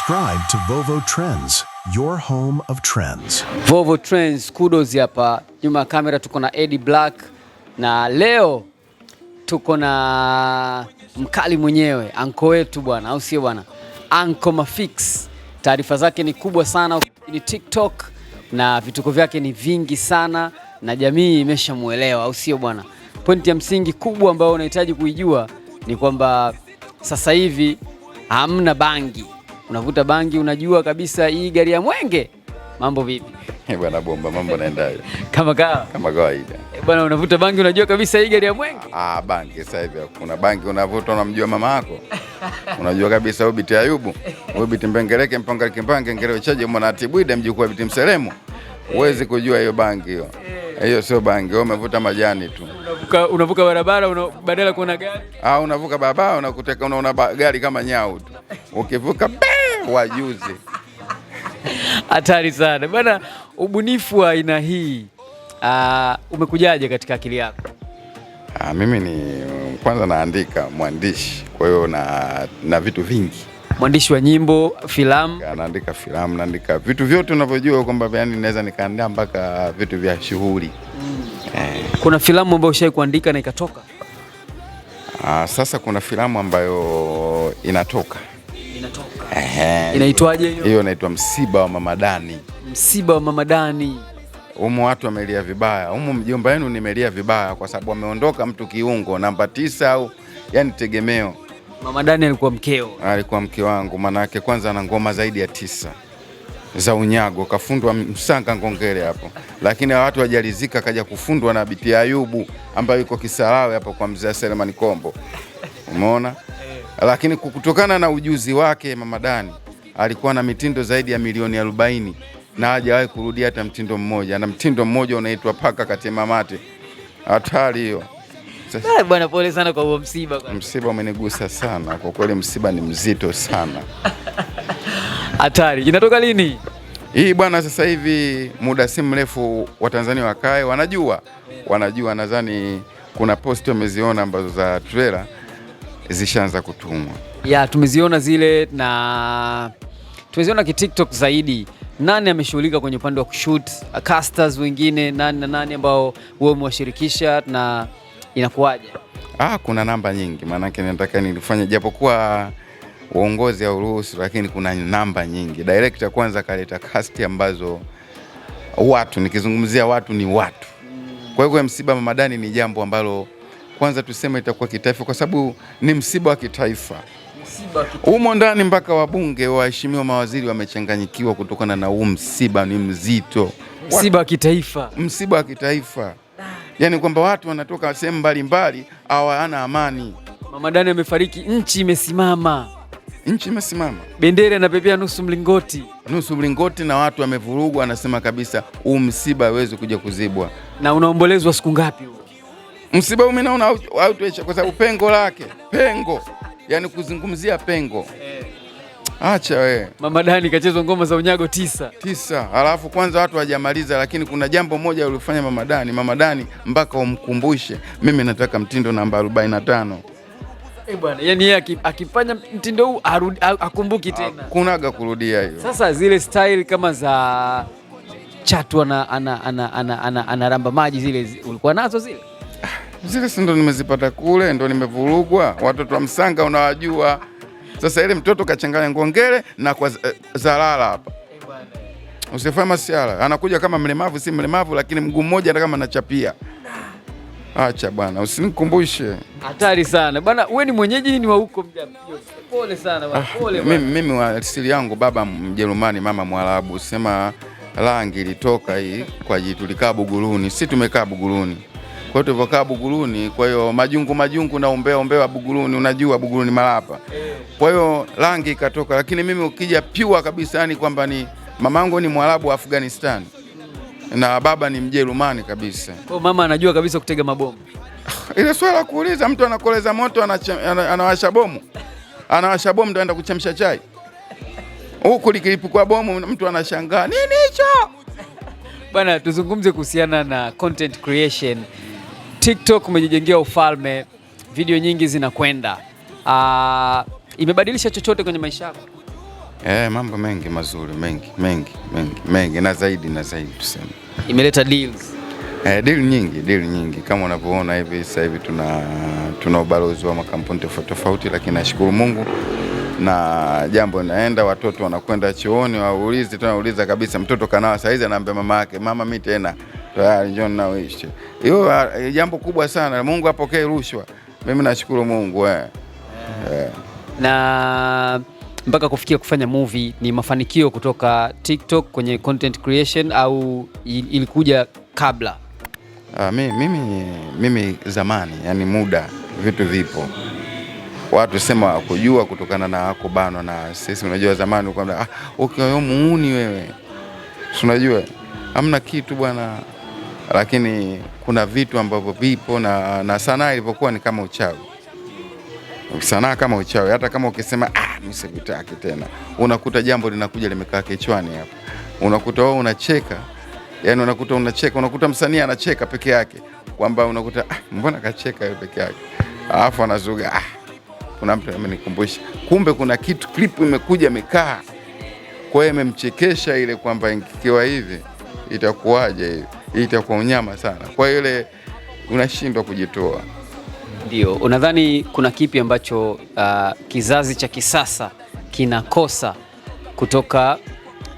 Subscribe to Vovo Trends, your home of trends. Vovo Trends, kudos hapa. Nyuma ya kamera tuko na Eddie Black na leo tuko na mkali mwenyewe, anko wetu bwana, au sio bwana? Anko Mafix. Taarifa zake ni kubwa sana ni TikTok na vituko vyake ni vingi sana na jamii imeshamuelewa, au sio bwana? Pointi ya msingi kubwa ambayo unahitaji kuijua ni kwamba sasa hivi hamna bangi. Unavuta bangi, unajua kabisa hii gari ya mwenge. Mambo vipi? Bwana bomba, mambo naendaje? Kama kawaida. Bwana, unavuta bangi, unajua kabisa hii gari ya mwenge? Bangi sasa hivi kuna bangi unavuta, unamjua mama yako. Unajua kabisa huyu Biti Ayubu, huyu Biti Mbengereke mpanga kimpange ngere chaje mwana Atibwide mjukuu wa Biti Mselemu. Huwezi kujua hiyo bangi hiyo. Hiyo sio bangi, wewe umevuta majani tu. Unavuka barabara badala kuona gari? Unavuka barabara unakuteka unaona gari kama nyau tu. Ukivuka wajuzi. Hatari sana. Bwana, ubunifu wa aina hii umekujaje katika akili yako? Mimi ni kwanza naandika, mwandishi. Kwa hiyo na vitu vingi. Mwandishi wa nyimbo, filamu? Naandika filamu, naandika vitu vyote unavyojua kwamba yani naweza nikaandaa mpaka vitu vya shughuli. Kuna filamu ambayo ushawahi kuandika na ikatoka? Sasa kuna filamu ambayo inatoka. Inaitwaje hiyo? Hiyo inaitwa Msiba wa Mama Dani. Msiba wa Mama Dani. Humo watu wamelia vibaya. Humo mjomba wenu nimelia vibaya kwa sababu ameondoka mtu kiungo namba 9 au yani tegemeo. Mama Dani alikuwa mkeo? Alikuwa mke wangu, maana yake kwanza ana ngoma zaidi ya 9 za unyago, kafundwa Msanga Ngongere hapo. Lakini watu wajalizika kaja kufundwa na Biti Ayubu ambaye yuko Kisarawe hapo kwa mzee Selemani Kombo. Umeona? Lakini kutokana na ujuzi wake Mama Dani alikuwa na mitindo zaidi ya milioni 40 na hajawahi kurudia hata mtindo mmoja. Na mtindo mmoja unaitwa paka katema mate. Hatari hiyo. Bwana, pole sana kwa huo msiba. Msiba umenigusa sana. Kwa kweli msiba ni mzito sana. Hatari. Inatoka lini? Hii bwana, sasa hivi muda si mrefu Watanzania wakae wanajua nadhani kuna post wameziona ambazo za trailer zishaanza kutumwa. Tumeziona zile na tumeziona TikTok zaidi. Nani ameshughulika kwenye upande wa kushoot? Casters wengine nani ambao wewe umewashirikisha na inakuwaje? Kuna namba nyingi, maana yake nataka nilifanye japokuwa uongozi hauruhusu, lakini kuna namba nyingi. Director kwanza kaleta cast ambazo watu, nikizungumzia watu ni watu. Kwa hiyo msiba Mama Dani ni jambo ambalo kwanza tuseme itakuwa kitaifa kwa sababu ni msiba wa kitaifa. Humo ndani mpaka wabunge, waheshimiwa mawaziri wamechanganyikiwa kutokana na msiba ni mzito. Msiba wa kitaifa. Msiba wa kitaifa. Yaani kwamba watu wanatoka sehemu mbalimbali hawana amani. Mama Dani amefariki, nchi imesimama. Nchi imesimama. Bendera inapepea nusu mlingoti. Nusu mlingoti na watu wamevurugwa, anasema kabisa huu msiba hauwezi kuja kuzibwa. Na unaombolezwa siku ngapi huo? Msiba huu naona hautoisha kwa sababu pengo lake. Pengo. Yaani kuzungumzia pengo. Acha we. Mama Dani kachezwa ngoma za unyago 9. Alafu kwanza watu hawajamaliza, lakini kuna jambo moja ulifanya Mama Dani mpaka umkumbushe. Mimi nataka mtindo namba 45. Bwana, yani yeye akifanya mtindo huu akumbuki tena. Kunaga kurudia hiyo. Sasa zile style kama za Chatu anaramba maji zile ulikuwa nazo zile? Zile si ndo nimezipata kule, ndo nimevurugwa. Watoto wa Msanga unawajua. Sasa ile mtoto kachanganya Ngongere na kwa Zalala hapa. Usifanye masiala. Anakuja kama mlemavu, si mlemavu lakini mguu mmoja hata kama anachapia. Acha bwana, usinikumbushe. Hatari sana. Bwana, wewe ni mwenyeji ni wa huko mjambo? Pole sana bwana, pole bwana. Mimi wa asili yangu baba Mjerumani, mama Mwarabu. Sema rangi ilitoka hii kwa jitu tulikaa Buguruni. Sisi tumekaa Buguruni. Kwa hiyo tulivyokaa Buguruni, kwa hiyo majungu na umbea Buguruni, unajua Buguruni Malapa. Kwa hiyo rangi ikatoka, lakini mimi ukija pure kabisa yani kwamba ni mamangu ni Mwarabu wa Afghanistan na baba ni Mjerumani kabisa. Kwa mama anajua kabisa kutega mabomu. Ile swala kuuliza mtu anakoleza moto anawasha bomu. Anawasha bomu ndio aenda kuchemsha chai. Huku likilipikwa bomu mtu anashangaa. Nini hicho? Bwana, tuzungumze kuhusiana na content creation. TikTok umejijengea ufalme, video nyingi zinakwenda. Imebadilisha chochote kwenye maisha yako? Mambo mengi mazuri, mengi na zaidi tuseme. Imeleta deals. Deal nyingi kama unavyoona hivi sasa hivi tuna ubalozi wa makampuni tofauti, lakini nashukuru Mungu na jambo linaenda, watoto wanakwenda chuoni, tunauliza kabisa, mtoto kanawa saizi anaambia mama yake, mama mimi tena tayari njoo na uishi. Hiyo jambo kubwa sana. Mungu apokee rushwa. Mimi nashukuru Mungu Na mpaka kufikia kufanya movie ni mafanikio kutoka TikTok kwenye content creation au ilikuja kabla? Mimi zamani, yani muda vitu vipo. Watu sema kujua kutokana na kubanwa na sisi. Unajua zamani kwamba wewe muuni wewe. Unajua hamna kitu bwana. Lakini kuna vitu ambavyo vipo na sanaa ilipokuwa ni kama uchawi. Sanaa kama uchawi, hata kama ukisema mimi sivitaki tena, unakuta jambo linakuja limekaa kichwani hapa. Unakuta wewe unacheka. Yaani unakuta msanii anacheka peke yake, kwamba unakuta mbona kacheka yeye peke yake. Alafu anazuga kuna mtu amenikumbusha. Kumbe kuna kitu, clip imekuja imekaa. Kwa hiyo imemchekesha ile kwamba ikiwa hivi itakuwaje hivi? Itakuwa unyama sana. Kwa hiyo ile unashindwa kujitoa. Ndio, unadhani kuna kipi ambacho kizazi cha kisasa kinakosa kutoka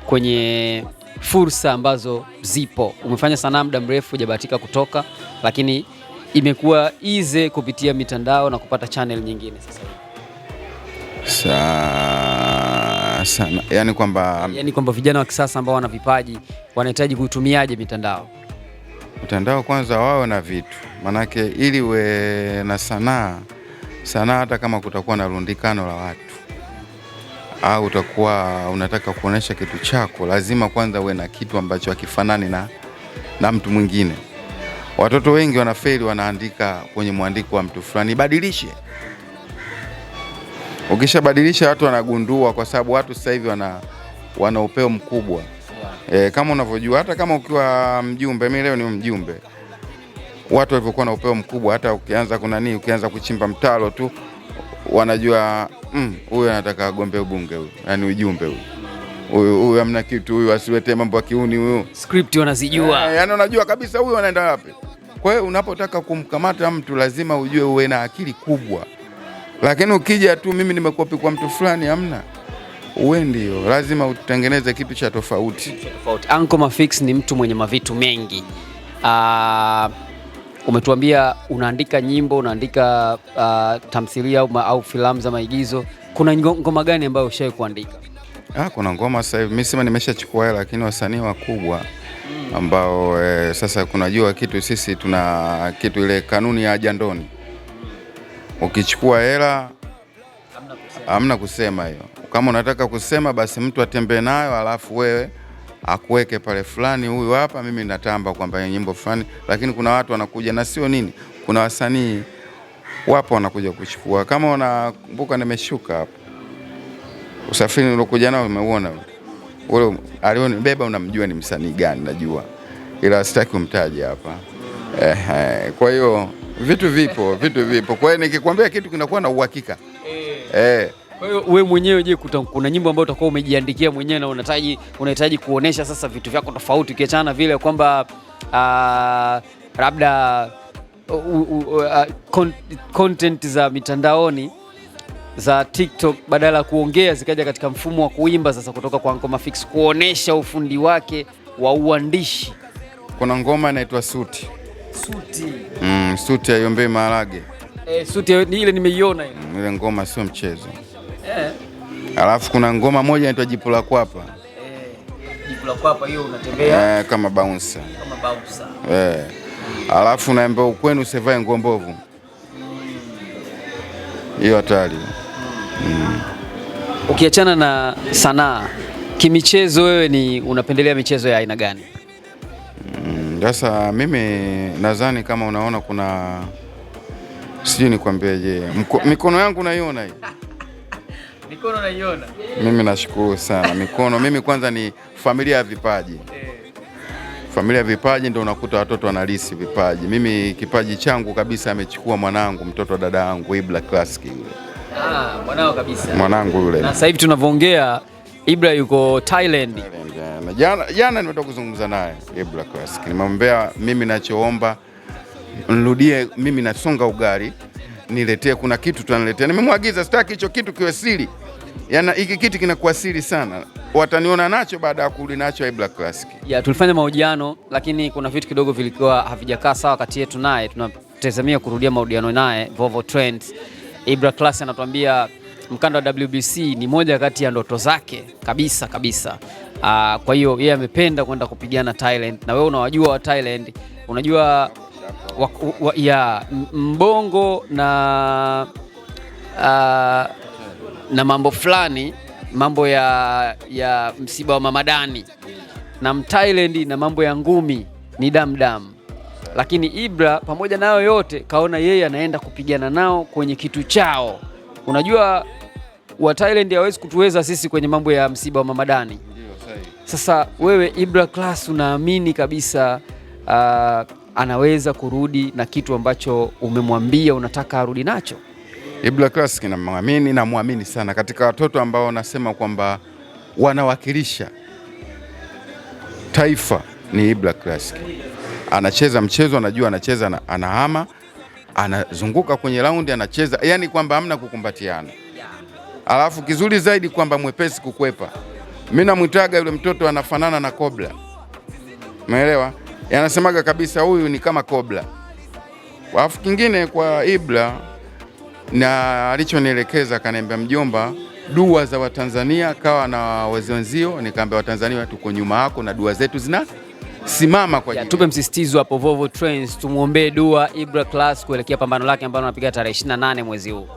kwenye fursa ambazo zipo? Umefanya sanaa muda mrefu, hujabahatika kutoka, lakini imekuwa easy kupitia mitandao na kupata channel nyingine sasa hivi. Sana. Yani kwamba vijana wa kisasa ambao wana vipaji wanahitaji kuitumiaje mitandao? Mitandao kwanza wao na vitu. Manake ili we na sanaa hata kama kutakuwa na rundikano la watu au utakuwa unataka kuonesha kitu chako, lazima kwanza uwe na kitu ambacho hakifanani na mtu mwingine. Watoto wengi wanafeli, wanaandika kwenye mwandiko wa mtu fulani, badilishe. Ukishabadilisha watu wanagundua, kwa sababu watu sasa hivi wana upeo mkubwa. Kama unavyojua, hata kama ukiwa mjumbe, mimi leo ni mjumbe, watu walivyokuwa na upeo mkubwa, hata ukianza kuchimba mtalo tu wanajua huyu anataka agombe ubunge huyu, yani ujumbe huyu hamna kitu, huyu asiwete mambo ya kiuni, huyu script wanazijua. Yani unajua kabisa huyu anaenda wapi. Kwa hiyo unapotaka kumkamata mtu lazima ujue uwe na akili kubwa. Lakini ukija tu mimi nimekopi kwa mtu fulani, hamna. Uwe ndio lazima utengeneze kitu cha tofauti. Anko Mafix ni mtu mwenye mavitu mengi. Umetuambia unaandika nyimbo, unaandika tamthilia au filamu za maigizo. Kuna ngoma gani ambayo ushawahi kuandika? Kuna ngoma sasa hivi mimi sema nimeshachukua hela, lakini wasanii wakubwa ambao sasa kunajua kitu, sisi tuna kitu ile kanuni ya jandoni. Ukichukua hela hamna kusema hiyo. Kama unataka kusema basi mtu atembee nayo, alafu wewe akuweke pale fulani, huyu hapa mimi natamba kwamba nyimbo fulani. Lakini kuna watu wanakuja na sio nini, kuna wasanii wapo wanakuja kuchukua. Kama unakumbuka nimeshuka hapa, usafiri ulokuja nao umeuona ule alionibeba, unamjua ni msanii gani, najua, ila sitaki umtaje hapa. Kwa hiyo vitu vipo. Kwa hiyo nikikwambia kitu kinakuwa na uhakika. Kwa hiyo wewe mwenyewe, je, kuna nyimbo ambayo utakuwa umejiandikia mwenyewe na unahitaji kuonesha sasa vitu vyako tofauti, ukiachana na vile kwamba labda content za mitandaoni za TikTok badala ya kuongea zikaja katika mfumo wa kuimba sasa kutoka kwa Anko Mafix, kuonesha ufundi wake wa uandishi? Kuna ngoma inaitwa Suti. Suti ya Yombe Maharage. Suti ile nimeiona ile. Ile ngoma sio mchezo. Alafu kuna ngoma moja inaitwa Jipu la Kwapa. Jipu la Kwapa, hiyo unatembea kama bouncer. Alafu naomba ukwenu usivae nguo mbovu. Hiyo hatari. Ukiachana na sanaa, kimichezo wewe unapendelea michezo ya aina gani? Sasa mimi nadhani kama unaona kuna sijui nikwambieje, mikono yangu naiona hii. Mikono naiona. Mimi nashukuru sana. Mikono mimi kwanza ni familia ya vipaji. Familia ya vipaji ndio unakuta watoto wanalisi vipaji. Mimi kipaji changu kabisa amechukua mwanangu, mtoto wa dada yangu Ibla Classic yule. Mwanao kabisa. Mwanangu yule. Na sasa hivi tunavyoongea Ibra yuko Thailand. Na jana nimetoka kuzungumza naye Ibra Classic. Nimemwambia mimi nachoomba nirudie, mimi nasonga ugali, niletee, kuna kitu tunaletea. Nimemwagiza sitaki hicho kitu kiwe siri. Yaani hiki kitu kinakuwa siri sana. Wataniona nacho baada ya kurudi nacho Ibra Classic. Ya, tulifanya mahojiano lakini kuna vitu kidogo vilikuwa havijakaa sawa kati yetu naye. Tunatazamia kurudia mahojiano naye Volvo Trends. Ibra Classic anatuambia mkanda wa WBC ni moja kati ya ndoto zake kabisa. Kwa hiyo yeye amependa kwenda kupigana Thailand, na wewe unawajua wa Thailand, unajua mbongo na mambo fulani, mambo ya msiba wa Mamadani na Mthailand na mambo ya ngumi ni damdam. Lakini Ibra pamoja nayo yote kaona yeye anaenda kupigana nao kwenye kitu chao. Unajua wa Thailand hawezi kutuweza sisi kwenye mambo ya msiba wa Mamadani. Sasa wewe Ibra Classic unaamini kabisa anaweza kurudi na kitu ambacho umemwambia unataka arudi nacho? Ibra Classic namwamini sana katika watoto ambao nasema kwamba wanawakilisha taifa ni Ibra Classic. Anacheza mchezo, anajua anacheza, anahama, anazunguka kwenye raundi, anacheza, yani kwamba hamna kukumbatiana. Alafu kizuri zaidi kwamba mwepesi kukwepa. Mimi namwitaga yule mtoto anafanana na Kobra. Umeelewa? Yanasemaga kabisa huyu ni kama Kobra. Alafu kingine kwa Ibra na alichonielekeza, kaniambia mjomba, dua za Watanzania kawa na wenzio, nikamwambia Watanzania tuko nyuma yako na dua zetu zinasimama kwa ajili. Tupe msisitizo hapo Volvo Trends, tumuombee dua Ibra Classic kuelekea pambano lake ambalo anapiga tarehe 28 mwezi huu.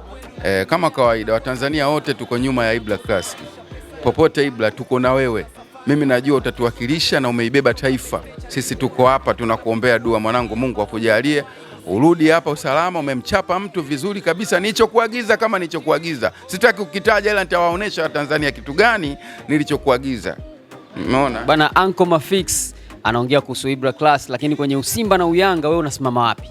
Kama kawaida Watanzania wote tuko nyuma ya Ibra Classic. Popote Ibra tuko na wewe. Mimi najua utatuwakilisha na umeibeba taifa. Sisi tuko hapa tunakuombea dua mwanangu, Mungu akujalie urudi hapa usalama, umemchapa mtu vizuri kabisa. Nilichokuagiza kama nilichokuagiza. Sitaki ukitaja, ila nitawaonesha Watanzania kitu gani nilichokuagiza. Umeona? Bana, Uncle Mafix anaongea kuhusu Ibra Classic, lakini kwenye usimba na uyanga wewe unasimama wapi?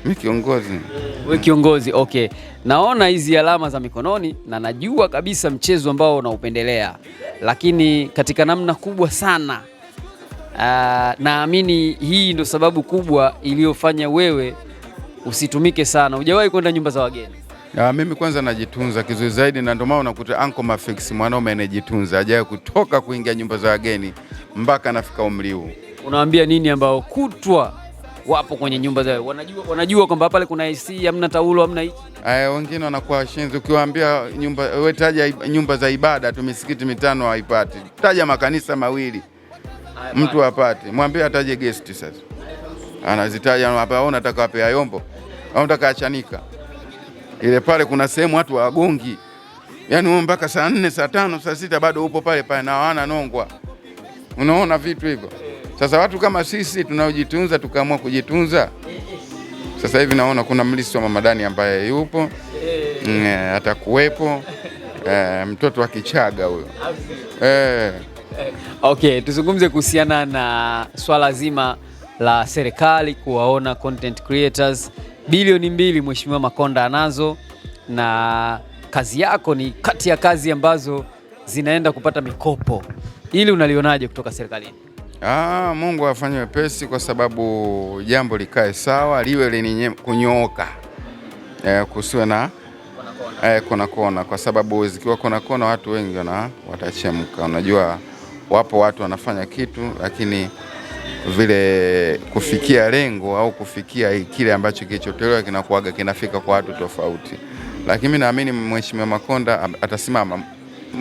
Mimi kiongozi. Wewe kiongozi, okay. Naona hizi alama za mikononi na najua kabisa mchezo ambao unaupendelea, lakini katika namna kubwa sana naamini hii ndio sababu kubwa iliyofanya wewe usitumike sana. Hujawahi kwenda nyumba za wageni. Mimi kwanza najitunza kizuri zaidi, na ndio maana unakuta Uncle Mafix mwanaume anajitunza, hajawahi kutoka kuingia nyumba za wageni mpaka anafika umri huu. Unawaambia nini ambao kutwa wapo kwenye nyumba za wanajua kwamba pale kuna AC, hamna taulo, hamna hiki? Wengine wanakuwa washenzi. Ukiwaambia wewe taja nyumba za ibada tu, misikiti mitano haipati. Taja makanisa mawili. Mtu hapati. Mwambie ataje guest sasa. Anazitaja hapa, unataka wapi Ayombo? Au unataka Achanika? Ile pale kuna sehemu watu wagongi. Yaani wewe mpaka saa 4, saa 5, saa 6 bado upo pale na hawana nongwa. Unaona vitu hivyo? Sasa watu kama sisi tunaojitunza tukaamua kujitunza. Sasa hivi naona kuna mlisi wa Mamadani ambaye yupo, atakuwepo, mtoto wa Kichaga huyo. Okay, tuzungumze kuhusiana na swala zima la serikali kuwaona content creators. Bilioni 2 Mheshimiwa Makonda anazo, na kazi yako ni kati ya kazi ambazo zinaenda kupata mikopo. Ili unalionaje kutoka serikalini? Mungu afanye wepesi, kwa sababu jambo likae sawa, liwe lenye kunyooka. Kusiwe na kona, kwa sababu zikiwa kona watu wengi watachemka. Unajua wapo watu wanafanya kitu, lakini vile kufikia lengo au kufikia kile ambacho kilichotolewa kinakuaga kinafika kwa watu tofauti. Lakini mimi naamini Mheshimiwa Makonda atasimama.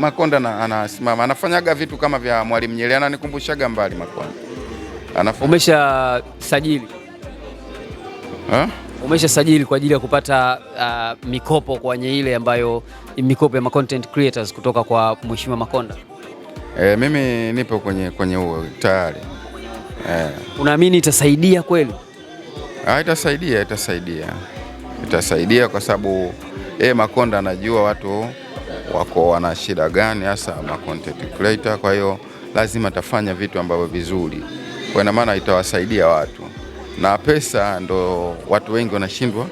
Makonda anasimama, anafanyaga vitu kama vya Mwalimu Nyerere, ananikumbushaga mbali Makonda. Umesha sajili? Umesha sajili kwa ajili ya kupata mikopo kwenye ile ambayo mikopo ya content creators kutoka kwa Mheshimiwa Makonda? Mimi nipo kwenye huo tayari. Unaamini itasaidia kweli? Itasaidia kwa sababu Makonda anajua watu wako wana shida gani, hasa ma content creator. Kwa hiyo lazima atafanya vitu ambavyo vizuri, kwa ina maana itawasaidia watu, na pesa ndo watu wengi wanashindwa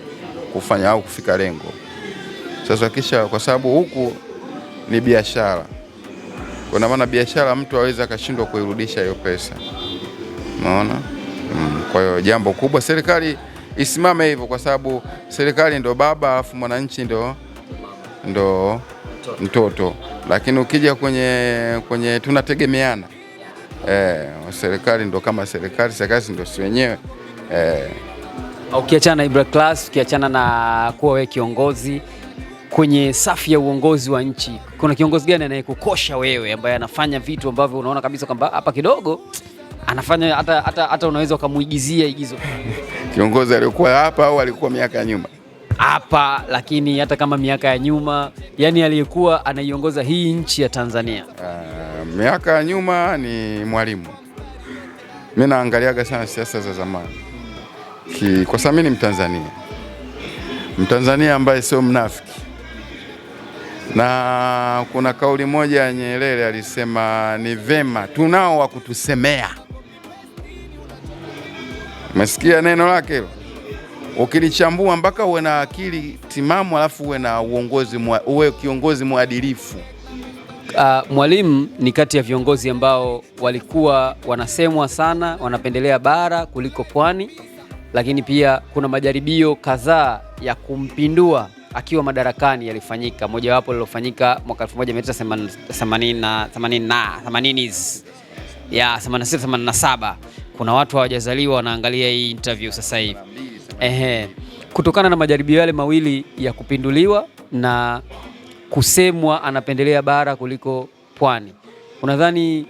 kufanya au kufika lengo. Sasa kisha, kwa sababu huku ni biashara, Kwa maana biashara mtu aweza akashindwa kuirudisha hiyo pesa, unaona. Kwa hiyo jambo kubwa serikali isimame hivyo, kwa sababu serikali ndo baba alafu mwananchi ndo mtoto. Lakini ukija kwenye tunategemeana, serikali ndo kama serikali ndo si wenyewe. Ukiachana na Ibra Class, ukiachana na kuwa wewe kiongozi kwenye safu ya uongozi wa nchi, kuna kiongozi gani anayekukosha wewe, ambaye anafanya vitu ambavyo unaona kabisa kwamba hapa kidogo anafanya hata unaweza ukamuigizia igizo? Kiongozi alikuwa hapa au alikuwa miaka ya nyuma? Hapa, lakini hata kama miaka ya nyuma, yani aliyekuwa anaiongoza hii nchi ya Tanzania. Miaka ya nyuma ni Mwalimu. Mimi naangaliaga sana siasa za zamani, kwa sababu mimi ni Mtanzania ambaye sio mnafiki. Na kuna kauli moja ya Nyerere alisema ni vema tunao wa kutusemea. Umesikia neno lake hilo? Ukilichambua mpaka uwe na akili timamu, alafu uwe kiongozi mwadilifu. Mwalimu ni kati ya viongozi ambao walikuwa wanasemwa sana, wanapendelea bara kuliko pwani, lakini pia kuna majaribio kadhaa ya kumpindua akiwa madarakani yalifanyika. Mojawapo lilofanyika mwaka 1987. Kuna watu hawajazaliwa wanaangalia hii interview sasa hivi. Kutokana na majaribio yale mawili ya kupinduliwa na kusemwa anapendelea bara kuliko pwani, unadhani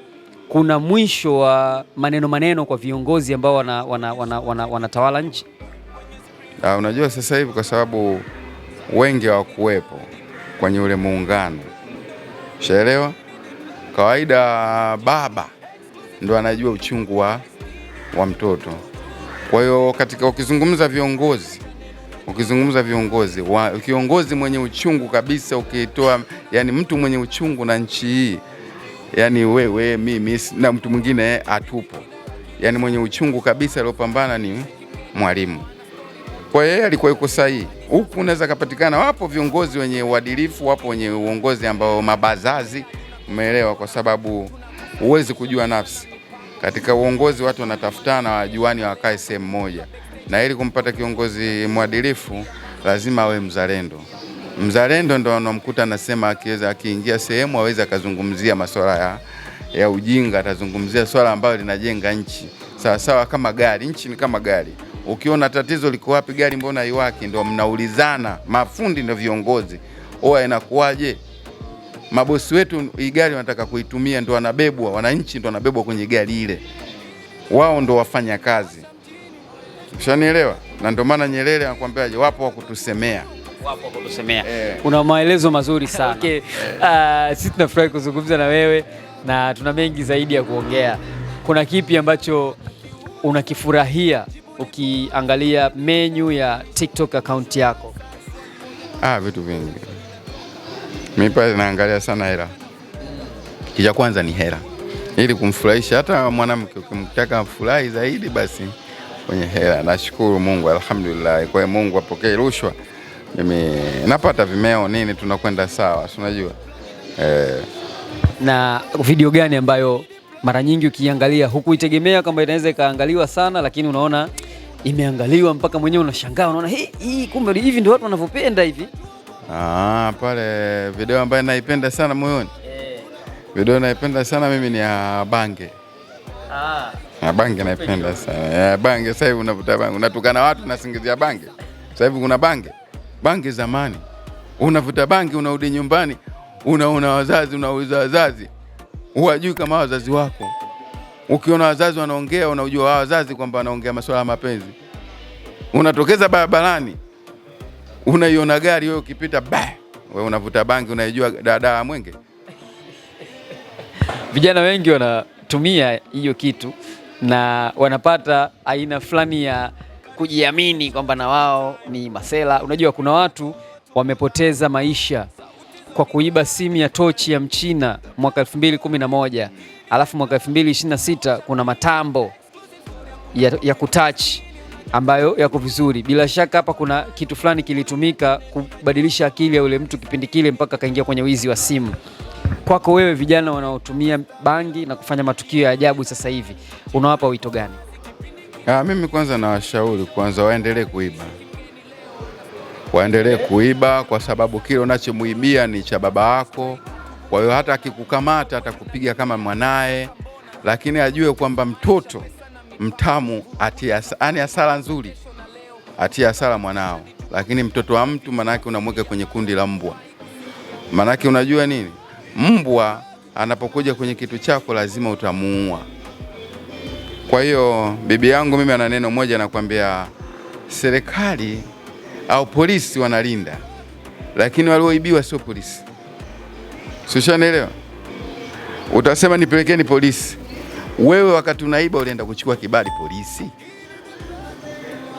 kuna mwisho wa maneno kwa viongozi ambao wanatawala nchi? Unajua sasa hivi kwa sababu wengi hawakuwepo kwenye ule muungano, shaelewa. Kawaida baba ndo anajua uchungu wa mtoto. Kwa hiyo katika ukizungumza kiongozi mwenye uchungu kabisa, ukitoa yani mtu mwenye uchungu na nchi hii, yani wewe, mimi na mtu mwingine atupo, yani mwenye uchungu kabisa aliyopambana ni Mwalimu. Kwa hiyo alikuwa yuko sahihi. Huku unaweza kupatikana, wapo viongozi wenye uadilifu, wapo wenye uongozi ambao mabazazi, umeelewa, kwa sababu huwezi kujua nafsi. Katika uongozi watu wanatafutana, wajuani, wakae sehemu moja. Na ili kumpata kiongozi mwadilifu lazima awe mzalendo. Mzalendo ndo anamkuta anasema akiingia sehemu aweza kazungumzia masuala ya ujinga, atazungumzia swala ambalo linajenga nchi. Sawa kama gari, nchi ni kama gari. Ukiona tatizo liko wapi, gari mbona haiwaki, ndio mnaulizana, mafundi ndio viongozi. Inakuwaje? Mabosi wetu hii gari wanataka kuitumia, ndio wanabebwa, wananchi ndio wanabebwa kwenye gari ile. Wao ndio wafanya kazi. Ushanielewa? Na ndio maana Nyerere anakuambiaje, wapo wa kutusemea. Una maelezo mazuri sana. Sisi tunafurahi kuzungumza na wewe na tuna mengi zaidi ya kuongea. Kuna kipi ambacho unakifurahia ukiangalia menu ya TikTok account yako? Vitu vingi. Mimi pale naangalia sana hela. Kija kwanza ni hela. Ili kumfurahisha hata mwanamke, ukimtaka afurahi zaidi basi kwenye hela. Nashukuru Mungu, alhamdulillah. Kwa Mungu apokee rushwa. Mimi napata vimeo nini, tunakwenda sawa, unajua. Na video gani ambayo mara nyingi ukiangalia hukuitegemea kama inaweza ikaangaliwa sana, lakini unaona imeangaliwa mpaka mwenyewe unashangaa, unaona hii kumbe hivi ndio watu wanavyopenda hivi? Pale video ambayo naipenda sana moyoni. Video naipenda sana mimi ni ya Bange. Bange naipenda sana. Bange sasa hivi unavuta bange, unatukana watu unasingizia bange. Sasa hivi kuna bange zamani. Unavuta bange, unarudi nyumbani, unaona wazazi, unauliza wazazi. Huwajui kama wazazi wako. Ukiona wazazi wanaongea, unajua wazazi kwamba wanaongea masuala ya mapenzi. Unatokeza barabarani, unaiona gari wewe ukipita, wewe unavuta bangi, unaijua dada Mwenge. Vijana wengi wanatumia hiyo kitu na wanapata aina fulani ya kujiamini kwamba na wao ni masela. Unajua kuna watu wamepoteza maisha kwa kuiba simu ya tochi ya Mchina mwaka 2011, alafu mwaka 2026 kuna matambo ya kutouch ambayo yako vizuri. Bila shaka hapa kuna kitu fulani kilitumika kubadilisha akili ya yule mtu kipindi kile mpaka kaingia kwenye wizi wa simu. Kwako wewe, vijana wanaotumia bangi na kufanya matukio ya ajabu sasa hivi, unawapa wito gani? Mimi kwanza nawashauri kwanza waendelee kuiba kwa sababu kile unachomuibia ni cha baba yako. Kwa hiyo hata akikukamata atakupiga kama mwanae, lakini ajue kwamba mtoto mtamu atia hasara nzuri, atia hasara mwanao. Lakini mtoto wa mtu manake unamweka kwenye kundi la mbwa. Manake unajua nini? Mbwa anapokuja kwenye kitu chako lazima utamuua. Kwa hiyo bibi yangu mimi ana neno moja nakwambia, serikali au polisi wanalinda, lakini walioibiwa sio polisi. Ushanielewa? Utasema nipelekeni polisi. Wewe wakati unaiba ulienda kuchukua kibali polisi?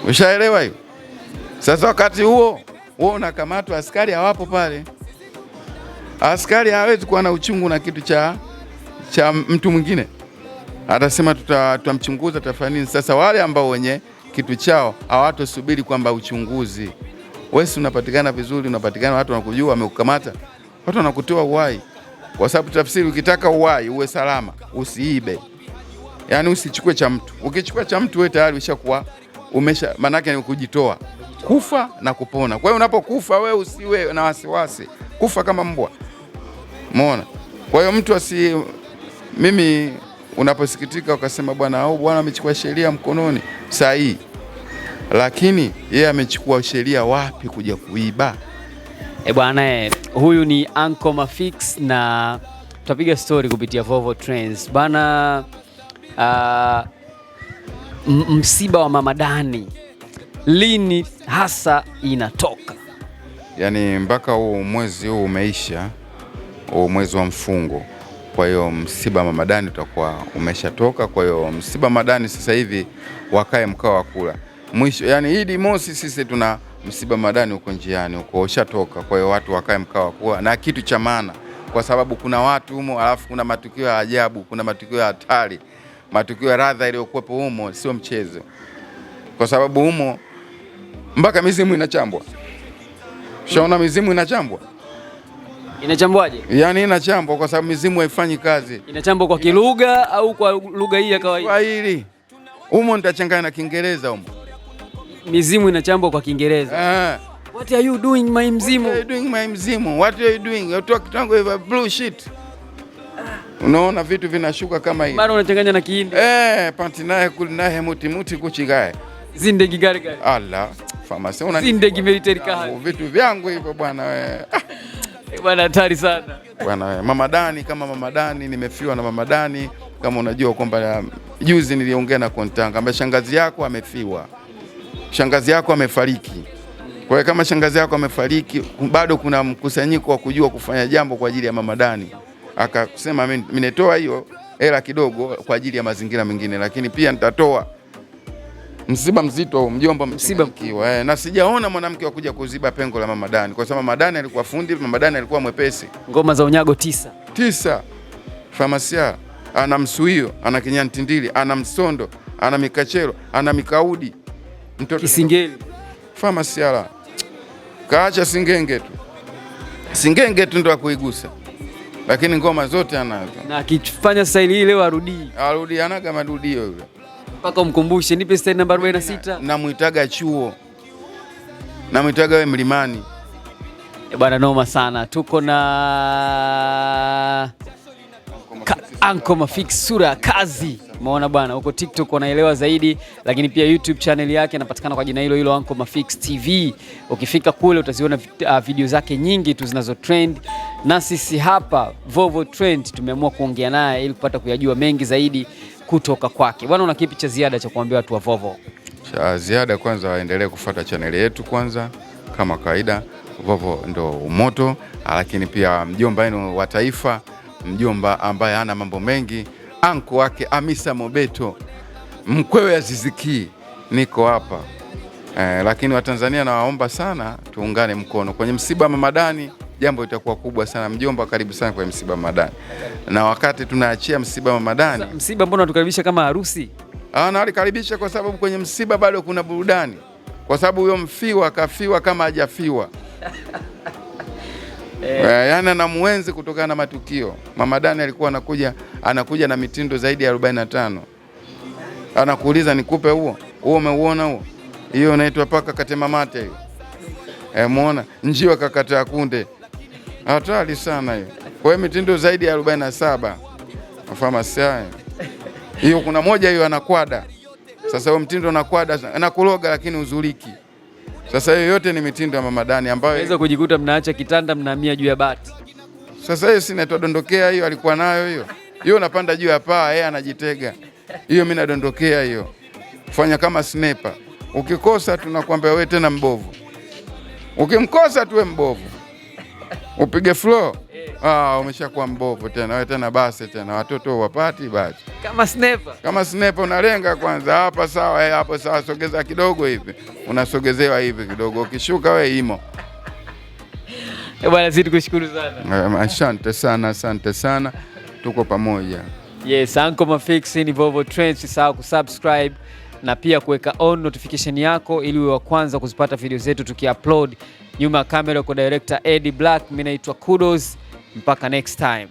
Ushaelewa hiyo? Sasa wakati huo unakamatwa, askari hawapo pale. Askari hawezi kuwa na uchungu na kitu cha mtu mwingine. Atasema tutamchunguza, tutafanya nini? Sasa wale ambao wenye kitu chao hawatosubiri kwamba uchunguzi. Wewe unapatikana vizuri, unapatikana, watu wanakujua, wamekukamata, watu wanakutoa uhai. Kwa sababu tafsiri, ukitaka uhai uwe salama, usiibe. Yaani usichukue cha mtu. Ukichukua cha mtu wewe tayari ushakuwa manake ni kujitoa, kufa na kupona. Kwa hiyo unapokufa wewe usiwe na wasiwasi, kufa kama mbwa. Umeona? Kwa hiyo mtu mimi unaposikitika ukasema bwana amechukua sheria mkononi, sahihi. Lakini yeye amechukua sheria wapi kuja kuiba? Bwana, huyu ni Uncle Mafix na tutapiga story kupitia Vovo Trends. Bana, msiba wa Mama Dani lini hasa inatoka? Yaani mpaka huu mwezi huu umeisha, huu mwezi wa mfungo. Kwa hiyo msiba wa Mama Dani utakuwa umeshatoka. Kwa hiyo msiba wa Mama Dani sasa hivi wakae mkao wa kula. Mwisho, yani Idi Mosi sisi tuna msiba wa Mama Dani uko njiani, uko ushatoka. Kwa hiyo watu wakae mkao wa kula na kitu cha maana, kwa sababu kuna watu humo, alafu kuna matukio ya ajabu, kuna matukio ya hatari, matukio ya radha iliyokuwepo humo sio mchezo. Kwa sababu humo mpaka mizimu inachambwa. Shaona mizimu inachambwa? Inachambwaje? Yaani inachambwa kwa sababu mizimu haifanyi kazi. Inachambwa kwa kilugha au kwa lugha hii ya kawaida? Swahili. Humo nitachanganya na Kiingereza humo. Mizimu inachambwa kwa Kiingereza. What are you doing my mzimu? What are you doing my mzimu? What are you doing? You talk tango hivi blue shit. Unaona vitu vinashuka kama hivi. Bado unachanganya na Kihindi. Panti naye kulinaye muti kuchigae. Zindegi gari. Allah, famasi una zindegi military car. Vitu vyangu hivyo bwana wewe. Bwana hatari sana. Bwana wewe, Mama Dani kama Mama Dani, nimefiwa na Mama Dani. Kama unajua kwamba juzi niliongea na Kontanga ambaye shangazi yako amefiwa. Shangazi yako amefariki. Kwa hiyo kama shangazi yako amefariki, bado kuna mkusanyiko wa kujua kufanya jambo kwa ajili ya Mama Dani. Akasema mimi nitoa hiyo hela kidogo kwa ajili ya mazingira mengine, lakini pia nitatoa msiba mzito, mjomba msiba. Na sijaona mwanamke wa kuja kuziba pengo la Mama Dani, kwa sababu Mama Dani alikuwa fundi, Mama Dani alikuwa mwepesi. Ngoma za unyago 9. Famasia, ana msuio, ana kinyantindili, ana msondo, ana mikachero, ana mikaudi. Mtoto Kisingeli. Famasia kaacha Singenge tu ndo akuigusa. Lakini ngoma zote anazo. Na akifanya staili ile leo arudi anaga marudio yule. Mpaka umkumbushe, nipe staili namba 46. Namuitaga chuo. Namuitaga wewe mlimani. Bwana noma sana. Tuko na Uncle Mafix sura ya kazi. Umeona bwana, huko TikTok wanaelewa zaidi, lakini pia YouTube channel yake inapatikana kwa jina hilo hilo Uncle Mafix TV. Ukifika kule utaziona video zake nyingi tu zinazo trend, na sisi hapa Vovo Trend tumeamua kuongea naye ili kupata kuyajua mengi zaidi kutoka kwake. Bwana, una kipi cha ziada cha kuambia watu wa Vovo? Cha ziada kwanza waendelee kufuata channel yetu kwanza kama kawaida. Vovo ndo umoto, lakini pia mjomba wenu wa taifa, mjomba ambaye hana mambo mengi, anko wake Hamisa Mobeto, mkwewe Aziziki, niko hapa. Lakini Watanzania nawaomba sana tuungane mkono kwenye msiba Mama Dani, jambo litakuwa kubwa sana. Mjomba, karibu sana kwenye msiba Mama Dani. Na wakati tunaachia msiba Mama Dani, msiba mbona tukaribisha kama harusi? Na alikaribisha kwa sababu kwenye msiba bado kuna burudani, kwa sababu huyo mfiwa kafiwa kama hajafiwa. Yaani anamuenzi kutokana na matukio. Mama Dani alikuwa anakuja na mitindo zaidi ya 45. Anakuuliza nikupe huo umeuona huo? Hiyo inaitwa paka katema mate hiyo. Muona njiwa kakata kunde. Hatari sana hiyo. Kwa hiyo mitindo zaidi ya 47. Mafamasi haya. Hiyo kuna moja hiyo anakwada. Sasa huo mtindo anakwada anakuloga lakini uzuliki. Sasa hiyo yote ni mitindo ya Mama Dani ambayo unaweza kujikuta mnaacha kitanda mnahamia juu ya bati. Sasa hiyo si inaitwa dondokea hiyo alikuwa nayo hiyo. Hiyo unapanda juu ya paa yeye anajitega. Hiyo mimi nadondokea hiyo. Fanya kama sniper. Ukikosa tunakwambia wewe tena mbovu. Ukimkosa tuwe mbovu. Upige floor. Umeshakuwa mbovu tena. Wewe tena basi tena watoto wapati basi. Kama sniper. Kama sniper unalenga kwanza hapa sawa, hapo sawa, sogeza kidogo hivi. Unasogezewa hivi kidogo. Ukishuka wewe imo. Bwana zidi kushukuru sana. Asante sana. Tuko pamoja. Yes, Anko Mafix ni Volvo Trends, usisahau kusubscribe na pia kuweka on notification yako ili uwe wa kwanza kuzipata video zetu tukiupload. Nyuma ya kamera kwa director Eddie Black, mimi naitwa Kudos. Mpaka next time.